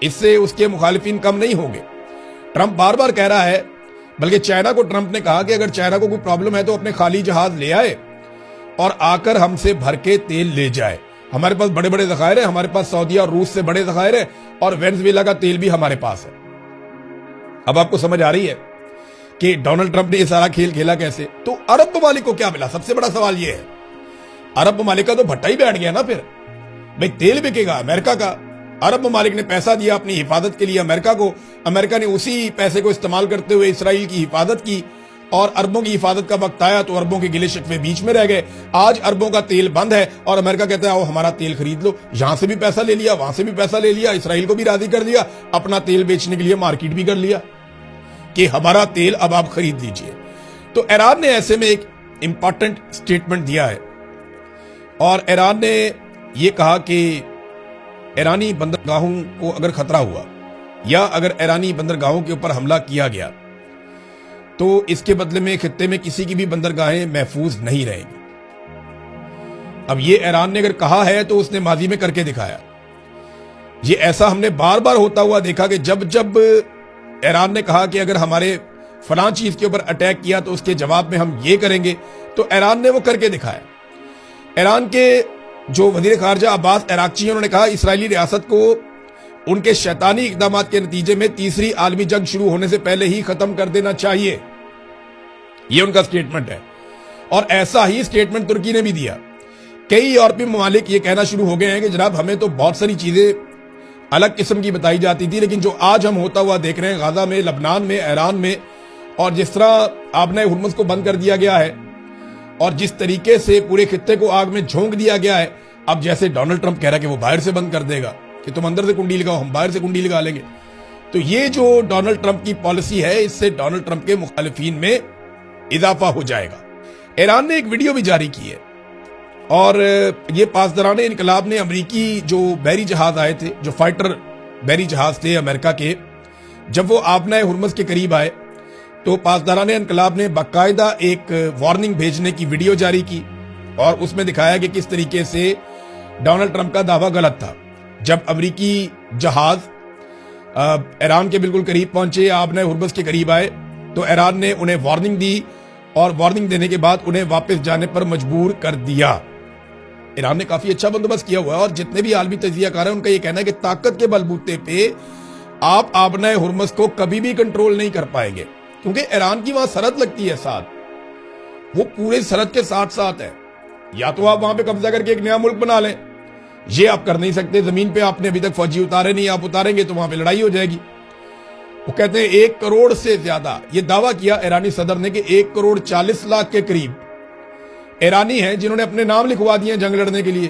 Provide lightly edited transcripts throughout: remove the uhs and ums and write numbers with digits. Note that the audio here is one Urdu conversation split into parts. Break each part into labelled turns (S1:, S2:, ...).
S1: اس سے اس کے مخالفین کم نہیں ہوں گے. ٹرمپ بار بار کہہ رہا ہے, بلکہ چائنا کو ٹرمپ نے کہا کہ اگر چائنا کو کوئی پرابلم ہے تو اپنے خالی جہاز لے آئے اور آ کر ہم سے بھر کے تیل لے جائے. ہمارے پاس بڑے بڑے ذخائر ہیں, ہمارے پاس سعودیہ اور روس سے بڑے ذخائر ہیں, اور وینزویلا کا تیل بھی ہمارے پاس ہے. اب آپ کو سمجھ آ رہی ہے کہ ڈونلڈ ٹرمپ نے یہ سارا کھیل کھیلا کیسے. تو عرب ممالک کو کیا ملا؟ سب سے بڑا سوال یہ ہے. عرب ممالک کا تو بھٹا ہی بیٹھ گیا نا. پھر بھئی تیل بکے گا امریکہ کا, عرب ممالک نے پیسہ دیا اپنی حفاظت کے لیے امریکہ کو, امریکہ نے اسی پیسے کو استعمال کرتے ہوئے اسرائیل کی حفاظت کی, اور اربوں کی حفاظت کا وقت آیا تو اربوں کے گلے شکوے بیچ میں رہ گئے. آج اربوں کا تیل بند ہے اور امریکہ کہتا ہے آؤ ہمارا تیل خرید لو. یہاں سے بھی پیسہ لے لیا, وہاں سے بھی پیسہ لے لیا, اسرائیل کو بھی راضی کر دیا, اپنا تیل بیچنے کے لیے مارکیٹ بھی کر لیا کہ ہمارا تیل اب آپ خرید لیجئے. تو ایران نے ایسے میں ایک امپورٹنٹ سٹیٹمنٹ دیا ہے, اور ایران نے یہ کہا کہ ایرانی بندرگاہوں کو اگر خطرہ ہوا یا اگر ایرانی بندرگاہوں کے اوپر حملہ کیا گیا تو اس کے بدلے میں خطے میں کسی کی بھی بندرگاہیں محفوظ نہیں رہیں گی. اب یہ ایران نے اگر کہا ہے تو اس نے ماضی میں کر کے دکھایا. یہ ایسا ہم نے بار بار ہوتا ہوا دیکھا کہ جب جب ایران نے کہا کہ اگر ہمارے فلاں چیز کے اوپر اٹیک کیا تو اس کے جواب میں ہم یہ کریں گے, تو ایران نے وہ کر کے دکھایا. ایران کے جو وزیر خارجہ عباس عراقچی ہیں, انہوں نے کہا اسرائیلی ریاست کو ان کے شیطانی اقدامات کے نتیجے میں تیسری عالمی جنگ شروع ہونے سے پہلے ہی ختم کر دینا چاہیے. یہ ان کا سٹیٹمنٹ ہے, اور ایسا ہی سٹیٹمنٹ ترکی نے بھی دیا. کئی یورپی ممالک یہ کہنا شروع ہو گئے ہیں کہ جناب ہمیں تو بہت ساری چیزیں الگ قسم کی بتائی جاتی تھی, لیکن جو آج ہم ہوتا ہوا دیکھ رہے ہیں غزہ میں, لبنان میں, ایران میں, اور جس طرح آبنہ ہرمز کو بند کر دیا گیا ہے اور جس طریقے سے پورے خطے کو آگ میں جھونک دیا گیا ہے, اب جیسے ڈونلڈ ٹرمپ کہہ رہا ہے کہ وہ باہر سے بند کر دے گا, کہ تم اندر سے کنڈی لگاؤ, ہم باہر سے کنڈی لگا لیں گے. تو یہ جو ڈونلڈ ٹرمپ کی پالیسی ہے, اس سے ڈونلڈ ٹرمپ کے مخالفین میں اضافہ ہو جائے گا. ایران نے ایک ویڈیو بھی جاری کی ہے, اور یہ پاسداران انقلاب نے امریکی جو بحری جہاز آئے تھے, جو فائٹر بحری جہاز تھے امریکہ کے, جب وہ آبنہ ہرمز کے قریب آئے تو پاسداران انقلاب نے باقاعدہ ایک وارننگ بھیجنے کی ویڈیو جاری کی, اور اس میں دکھایا کہ کس طریقے سے ڈونلڈ ٹرمپ کا دعویٰ غلط تھا. جب امریکی جہاز ایران کے بالکل قریب پہنچے, آبنہ ہرمز کے قریب آئے, تو ایران نے انہیں وارننگ دی, اور وارننگ دینے کے بعد انہیں واپس جانے پر مجبور کر دیا. ایران نے کافی اچھا بندوبست کیا ہوا ہے, اور جتنے بھی عالمی تجزیہ کار ہیں ان کا یہ کہنا ہے کہ طاقت کے بلبوتے پہ آپ آبنہ ہرمز کو کبھی بھی کنٹرول نہیں کر پائیں گے, کیونکہ ایران کی وہاں سرحد لگتی ہے ساتھ, وہ پورے سرحد کے ساتھ ہے. یا تو آپ وہاں پہ قبضہ کر کے ایک نیا ملک بنا لیں, یہ آپ کر نہیں سکتے. زمین پہ آپ نے ابھی تک فوجی اتارے نہیں, آپ اتاریں گے تو وہاں پہ لڑائی ہو جائے گی. وہ کہتے ہیں 1 کروڑ سے زیادہ, یہ دعویٰ کیا ایرانی صدر نے کہ 1 کروڑ 40 لاکھ کے قریب ایرانی ہیں جنہوں نے اپنے نام لکھوا دیے ہیں جنگ لڑنے کے لیے,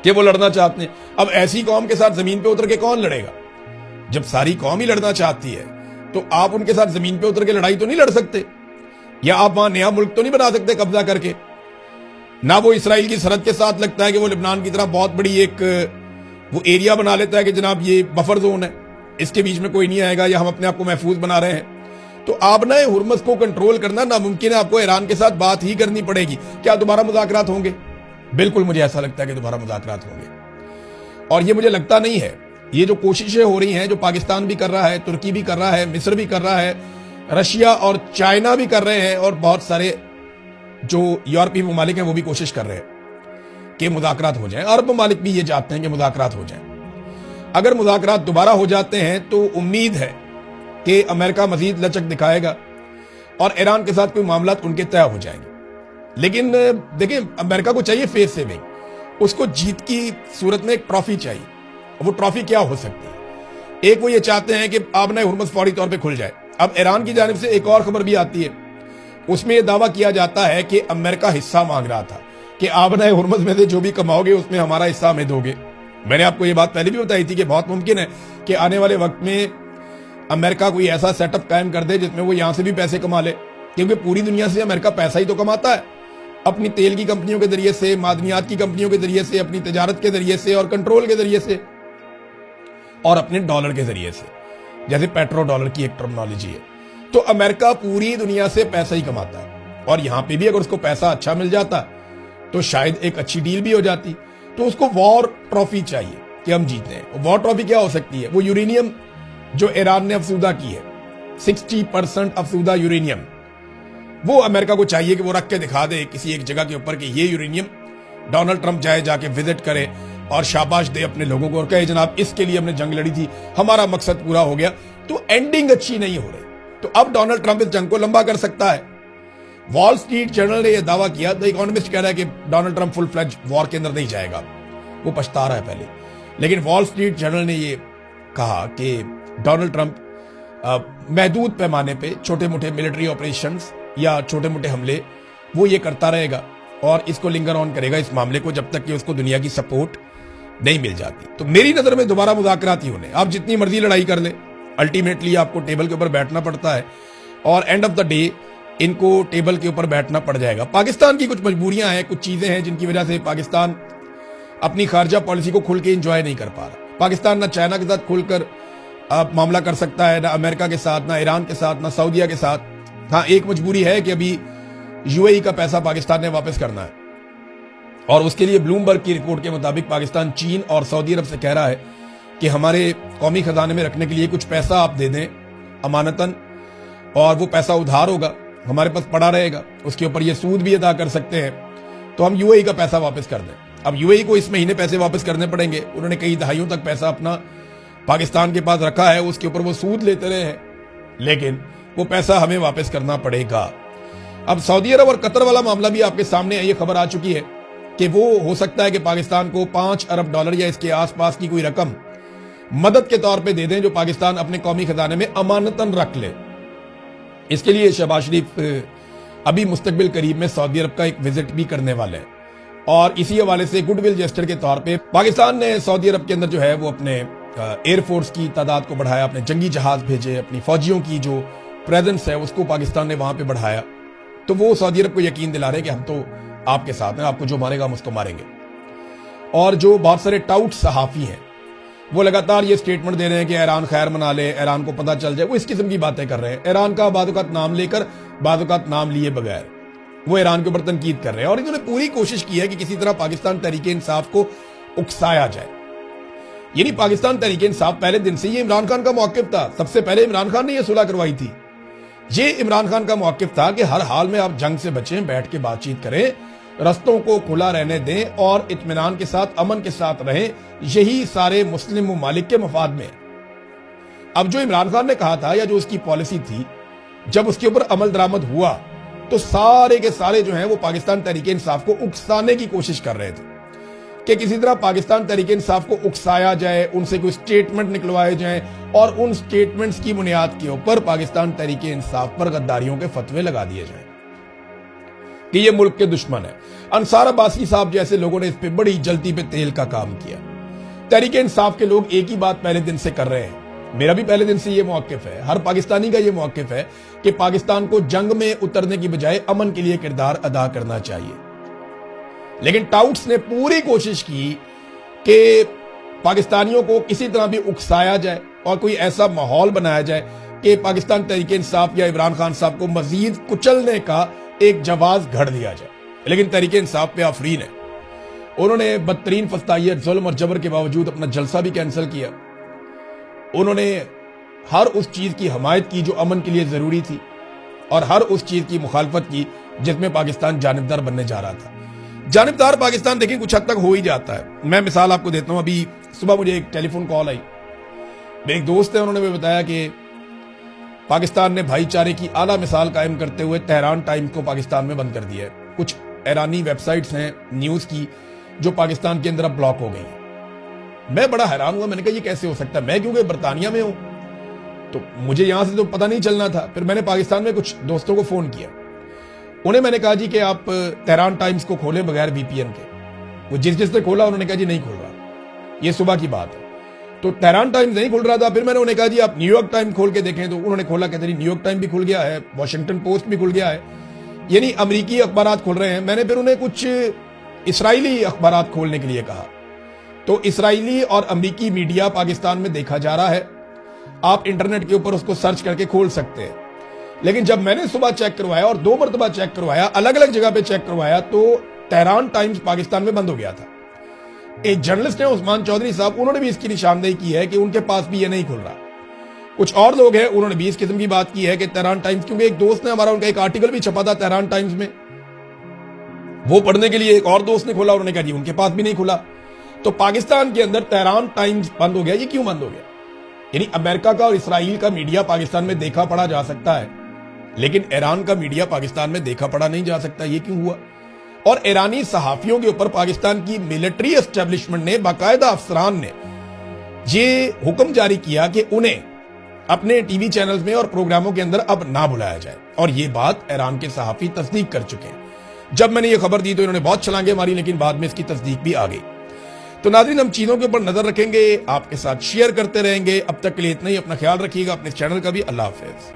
S1: کہ وہ لڑنا چاہتے ہیں. اب ایسی قوم کے ساتھ زمین پہ اتر کے کون لڑے گا؟ جب ساری قوم ہی لڑنا چاہتی ہے تو آپ ان کے ساتھ زمین پہ اتر کے لڑائی تو نہیں لڑ سکتے, یا آپ وہاں نیا ملک تو نہیں بنا سکتے قبضہ کر کے. نہ وہ اسرائیل کی سرحد کے ساتھ لگتا ہے کہ وہ لبنان کی طرح بہت بڑی ایک وہ ایریا بنا لیتا ہے کہ جناب یہ بفر زون ہے, اس کے بیچ میں کوئی نہیں آئے گا, یا ہم اپنے آپ کو محفوظ بنا رہے ہیں. تو آبنہ ہرمز کو کنٹرول کرنا ناممکن ہے, آپ کو ایران کے ساتھ بات ہی کرنی پڑے گی. کیا دوبارہ مذاکرات ہوں گے؟ بالکل مجھے ایسا لگتا ہے کہ دوبارہ مذاکرات ہوں گے, اور یہ مجھے لگتا نہیں ہے. یہ جو کوششیں ہو رہی ہیں, جو پاکستان بھی کر رہا ہے, ترکی بھی کر رہا ہے, مصر بھی کر رہا ہے, رشیا اور چائنا بھی کر رہے ہیں, اور بہت سارے جو یورپی ممالک ہیں وہ بھی کوشش کر رہے ہیں کہ مذاکرات ہو جائیں. عرب ممالک بھی یہ چاہتے ہیں کہ مذاکرات ہو جائیں. اگر مذاکرات دوبارہ ہو جاتے ہیں تو امید ہے کہ امریکہ مزید لچک دکھائے گا اور ایران کے ساتھ کوئی معاملات ان کے طے ہو جائیں گے. لیکن دیکھیں, امریکہ کو چاہیے فیس سیونگ, اس کو جیت کی صورت میں ایک ٹرافی چاہیے. وہ ٹرافی کیا ہو سکتی ہے؟ ایک وہ یہ چاہتے ہیں کہ آبنہ ہرمز فوری طور پہ کھل جائے. اب ایران کی جانب سے ایک اور خبر بھی آتی ہے, اس میں یہ دعویٰ کیا جاتا ہے کہ امریکہ حصہ مانگ رہا تھا کہ آبنہ ہرمز میں سے جو بھی کماؤ گے اس میں ہمارا حصہ ہمیں دو گے. میں نے آپ کو یہ بات پہلے بھی بتائی تھی کہ بہت ممکن ہے کہ آنے والے وقت میں امریکہ کوئی ایسا سیٹ اپ قائم کر دے جس میں وہ یہاں سے بھی پیسے کما لے, کیونکہ پوری دنیا سے امریکہ پیسہ ہی تو کماتا ہے, اپنی تیل کی کمپنیوں کے ذریعے سے, معدنیات کی کمپنیوں کے ذریعے سے, اپنی تجارت کے ذریعے سے اور کنٹرول کے ذریعے سے, اور اپنے ڈالر کے ذریعے سے, جیسے پیٹرو ڈالر کی ایک ٹرمنالوجی ہے. تو امریکہ پوری دنیا سے پیسہ ہی کماتا ہے, اور یہاں پہ بھی اگر اس کو پیسہ اچھا مل جاتا تو شاید ایک اچھی ڈیل بھی ہو جاتی. تو اس کو وار ٹرافی چاہیے, کہ ہم جیتے ہیں. وار ٹرافی کیا ہو سکتی ہے؟ وہ یورینیم جو ایران نے افزودہ کی ہے، 60% افزودہ یورینیم، وہ امریکہ کو چاہیے کہ وہ رکھ کے دکھا دے کسی ایک جگہ کے اوپر کہ یہ یورینیم، ڈونلڈ ٹرمپ جائے، جا کے وزٹ کرے اور شاباش دے اپنے لوگوں کو اور کہے جناب اس کے لیے ہم نے جنگ لڑی تھی، ہمارا مقصد پورا ہو گیا. تو اینڈنگ اچھی نہیں ہو رہی. تو اب ڈونلڈ ٹرمپ اس جنگ کو لمبا کر سکتا ہے. وال سٹریٹ جرنل نے یہ دعویٰ کیا، دی اکانومسٹ کہہ رہا ہے کہ ڈونلڈ ٹرمپ فل فلیج وار کے اندر نہیں جائے گا، وہ پچھتا رہا ہے پہلے. لیکن وال سٹریٹ جرنل نے یہ کہا کہ ڈونلڈ ٹرمپ محدود پیمانے پہ چھوٹے موٹے ملٹری آپریشنز یا چھوٹے موٹے حملے وہ یہ کرتا رہے گا اور اس کو لنگر آن کرے گا اس معاملے کو جب تک کہ اس کو دنیا کی سپورٹ نہیں مل جاتی. تو میری نظر میں دوبارہ مذاکرات ہی ہونے. آپ جتنی مرضی لڑائی کر لیں، الٹیمیٹلی آپ کو ٹیبل کے اوپر بیٹھنا پڑتا ہے اور اینڈ آف دا ڈے ان کو ٹیبل کے اوپر بیٹھنا پڑ جائے گا. پاکستان کی کچھ مجبوریاں ہیں، کچھ چیزیں ہیں جن کی وجہ سے پاکستان اپنی خارجہ پالیسی کو کھل کے انجوائے نہیں کر پا رہا. پاکستان نہ چائنا کے ساتھ کھل کر معاملہ کر سکتا ہے، نہ امریکہ کے ساتھ، نہ ایران کے ساتھ، نہ سعودیہ کے ساتھ. ہاں ایک مجبوری ہے کہ ابھی یو اے ای کا پیسہ پاکستان نے واپس کرنا ہے اور اس کے لیے بلومبرگ کی رپورٹ کے مطابق پاکستان چین اور سعودی عرب سے کہہ رہا ہے کہ ہمارے قومی خزانے میں رکھنے کے لیے کچھ پیسہ آپ دے دیں امانتاً، اور وہ پیسہ ادھار ہوگا، ہمارے پاس پڑا رہے گا، اس کے اوپر یہ سود بھی ادا کر سکتے ہیں، تو ہم یو اے ای کا پیسہ واپس کر دیں. اب یو اے ای کو اس مہینے پیسے واپس کرنے پڑیں گے. انہوں نے کئی دہائیوں تک پیسہ اپنا پاکستان کے پاس رکھا ہے، اس کے اوپر وہ سود لیتے رہے ہیں، لیکن وہ پیسہ ہمیں واپس کرنا پڑے گا. اب سعودی عرب اور قطر والا معاملہ بھی آپ کے سامنے ہے. یہ خبر آ چکی ہے کہ وہ ہو سکتا ہے کہ پاکستان کو $5 ارب یا اس کے آس پاس کی کوئی رقم مدد کے طور پہ دے دیں جو پاکستان اپنے قومی خزانے میں امانتاً رکھ لے. اس کے لیے شہباز شریف ابھی مستقبل قریب میں سعودی عرب کا ایک وزٹ بھی کرنے والے ہیں اور اسی حوالے سے گڈ ول جیسچر کے طور پہ پاکستان نے سعودی عرب کے اندر جو ہے وہ اپنے ایئر فورس کی تعداد کو بڑھایا، اپنے جنگی جہاز بھیجے، اپنی فوجیوں کی جو پریزنس ہے اس کو پاکستان نے وہاں پہ بڑھایا. تو وہ سعودی عرب کو یقین دلا رہے کہ ہم تو آپ کے ساتھ ہیں، آپ کو جو مارے گا ہم اس کو ماریں گے. اور جو بہت سارے ٹاؤٹ صحافی ہیں وہ لگاتار یہ سٹیٹمنٹ دے رہے ہیں کہ ایران خیر منا لے، ایران کو پتہ چل جائے، وہ اس قسم کی باتیں کر رہے ہیں. ایران کا بعض اوقات نام لے کر، بعض اوقات نام لیے بغیر وہ ایران کے اوپر تنقید کر رہے ہیں اور انہوں نے پوری کوشش کی ہے کہ کسی طرح پاکستان تحریک انصاف کو اکسایا جائے. یعنی پاکستان تحریک انصاف پہلے دن سے یہ عمران خان کا موقف تھا. سب سے پہلے عمران خان نے یہ صلح کروائی تھی. یہ عمران خان کا موقف تھا کہ ہر حال میں آپ جنگ سے بچیں، بیٹھ کے بات چیت کریں، رستوں کو کھلا رہنے دیں اور اطمینان کے ساتھ، امن کے ساتھ رہیں. یہی سارے مسلم ممالک کے مفاد میں. اب جو عمران خان نے کہا تھا یا جو اس کی پالیسی تھی، جب اس کے اوپر عمل درآمد ہوا تو سارے کے سارے جو ہیں وہ پاکستان تحریک انصاف کو اکسانے کی کوشش کر رہے تھے کہ کسی طرح پاکستان تحریک انصاف کو اکسایا جائے، ان سے کوئی سٹیٹمنٹ نکلوائے جائیں اور ان سٹیٹمنٹس کی بنیاد کے اوپر پاکستان تحریک انصاف پر غداریوں کے فتوے لگا دیے جائیں کہ یہ ملک کے دشمن ہے. انصار عباسی صاحب جیسے لوگوں نے اس پہ بڑی جلدی پہ تیل کا کام کیا. تحریک انصاف کے لوگ ایک ہی بات پہلے دن سے کر رہے ہیں، میرا بھی پہلے دن سے یہ موقف ہے، ہر پاکستانی کا یہ موقف ہے کہ پاکستان کو جنگ میں اترنے کی بجائے امن کے لیے کردار ادا کرنا چاہیے. لیکن ٹاؤٹس نے پوری کوشش کی کہ پاکستانیوں کو کسی طرح بھی اکسایا جائے اور کوئی ایسا ماحول بنایا جائے کہ پاکستان تحریک انصاف یا عمران خان صاحب کو مزید کچلنے کا ایک جواز گھڑ دیا جائے. لیکن تحریک انصاف پہ آفرین ہے، انہوں نے بدترین فسطائیت، ظلم اور جبر کے باوجود اپنا جلسہ بھی کینسل کیا. انہوں نے ہر اس چیز کی حمایت کی جو امن کے لیے ضروری تھی اور ہر اس چیز کی مخالفت کی جس میں پاکستان جانبدار بننے جا رہا تھا. جانبدار پاکستان دیکھیں کچھ حد تک ہو ہی جاتا ہے. میں مثال آپ کو دیتا ہوں. ابھی صبح مجھے ایک ٹیلی فون کال آئی، میرے ایک دوست ہیں، انہوں نے مجھے بتایا کہ پاکستان نے بھائی چارے کی اعلیٰ مثال قائم کرتے ہوئے تہران ٹائمز کو پاکستان میں بند کر دیا ہے. کچھ ایرانی ویب سائٹس ہیں نیوز کی جو پاکستان کے اندر اب بلاک ہو گئی ہیں. میں بڑا حیران ہوا، میں نے کہا یہ کیسے ہو سکتا ہے؟ میں کیونکہ برطانیہ میں ہوں تو مجھے یہاں سے تو پتہ نہیں چلنا تھا. پھر میں نے پاکستان میں کچھ دوستوں کو فون کیا، انہیں میں نے کہا جی کہ آپ تہران ٹائمز کو کھولیں بغیر وی پی این کے. وہ جس نے کھولا انہوں نے کہا جی نہیں کھول رہا، یہ صبح کی بات ہے. تو تہران ٹائمز نہیں کھل رہا تھا. پھر میں نے انہیں کہا جی آپ نیو یارک ٹائم کھول کے دیکھیں، تو انہوں نے کھولا، کہتے ہیں نیو یارک ٹائم بھی کھل گیا ہے، واشنگٹن پوسٹ بھی کھل گیا ہے، یعنی امریکی اخبارات کھل رہے ہیں. میں نے پھر انہیں کچھ اسرائیلی اخبارات کھولنے کے لیے کہا. تو اسرائیلی اور امریکی میڈیا پاکستان میں دیکھا جا رہا ہے، آپ انٹرنیٹ کے اوپر اس کو سرچ کر کے کھول سکتے ہیں. لیکن جب میں نے صبح چیک کروایا اور 2 مرتبہ چیک کروایا، الگ الگ جگہ پہ چیک کروایا، تو تہران ٹائمز پاکستان میں بند ہو گیا تھا. ایک جرنلسٹ ہیں عثمان چودھری صاحب, انہوں نے بھی اس کی نشاندہی کی ہے کہ ان کے پاس بھی یہ نہیں کھل رہا. کچھ اور لوگ ہیں انہوں نے بھی اس قسم کی بات کی ہے کہ تہران ٹائمز, کیونکہ ایک دوست نے ہمارا ان کا ایک آرٹیکل بھی چھپا تھا تہران ٹائمز میں, وہ پڑھنے کے لیے ایک اور دوست نے کھولا, انہوں نے کہا جی ان کے پاس بھی نہیں کھلا. تو پاکستان کے اندر تہران ٹائمز بند ہو گیا. یہ کیوں بند ہو گیا؟ یعنی امریکہ کا اور اسرائیل کا میڈیا پاکستان میں دیکھا پڑھا جا سکتا ہے, لیکن ایران کا میڈیا پاکستان میں دیکھا پڑھا نہیں جا سکتا. یہ کیوں ہوا؟ اور ایرانی صحافیوں کے اوپر پاکستان کی ملٹری اسٹیبلشمنٹ نے, باقاعدہ افسران نے یہ حکم جاری کیا کہ انہیں اپنے ٹی وی چینلز میں اور پروگراموں کے اندر اب نہ بلایا جائے. اور یہ بات ایران کے صحافی تصدیق کر چکے ہیں. جب میں نے یہ خبر دی تو انہوں نے بہت چھلانگیں ماری, لیکن بعد میں اس کی تصدیق بھی آ گئی. تو ناظرین, ہم چیزوں کے اوپر نظر رکھیں گے, آپ کے ساتھ شیئر کرتے رہیں گے. اب تک کے لیے اتنا ہی. اپنا خیال رکھیے گا, اپنے چینل کا بھی. اللہ حافظ.